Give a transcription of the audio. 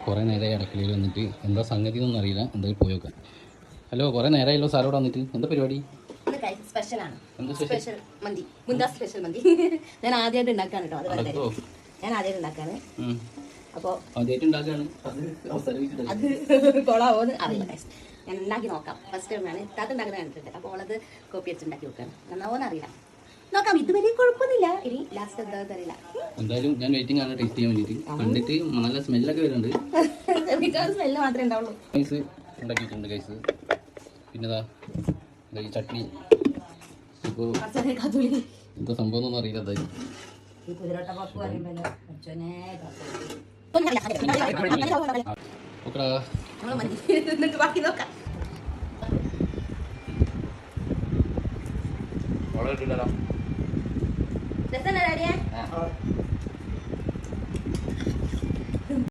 കുറേ നേരമായി അടുക്കളയിൽ വന്നിട്ട് എന്താ സംഗതി എന്നൊന്നും അറിയില്ല. എന്തായാലും പോയി നോക്കാം. ഹലോ, കുറേ നേരമായല്ലോ സാറോട് വന്നിട്ട്. എന്താ പരിപാടി? സ്പെഷ്യലാണ്. സ്പെഷ്യൽ മന്തി, മുന്താസ് സ്പെഷ്യൽ മന്തി. ഞാൻ ആദ്യമായിട്ട് ഉണ്ടാക്കാണ് കേട്ടോ. ഞാൻ ആദ്യമായിട്ട് ഉണ്ടാക്കാണ്. അപ്പോൾ അത് കൊളാവോന്ന് അറിയില്ല. ഞാൻ ഉണ്ടാക്കി നോക്കാം. ഫസ്റ്റ് ടൈമാണ് താത്ത ഉണ്ടാക്കുന്നത് കണ്ടിട്ടുണ്ട്. അപ്പോൾ അവളത് കോപ്പി അടിച്ച് ഉണ്ടാക്കി നോക്കുകയാണ്. നന്നാവോന്ന് അറിയില്ല, നോക്കാം. ഇത് വലിയ കുഴപ്പമൊന്നുമില്ല. ഇനി ലാസ്റ്റ് എന്താണെന്ന് അറിയില്ല. എന്തായാലും ഞാൻ വെയിറ്റിംഗ് ആണ് ടേസ്റ്റ് ചെയ്യാൻ വേണ്ടിയിട്ട്. കണ്ടിട്ട് നല്ല സ്മെല്ലൊക്കെ വരുന്നുണ്ട്. സ്മെല്ല് മാത്രമേ ഉണ്ടാവുള്ളൂ. ഗൈസ് ഉണ്ടാക്കിയിട്ടുണ്ട് ഗൈസ്. പിന്നെതാ ഈ ചട്നി. ഇപ്പോൾ എന്താ സംഭവം ഒന്നും അറിയില്ല. എന്തായാലും ബാക്കി നോക്കാം. രസം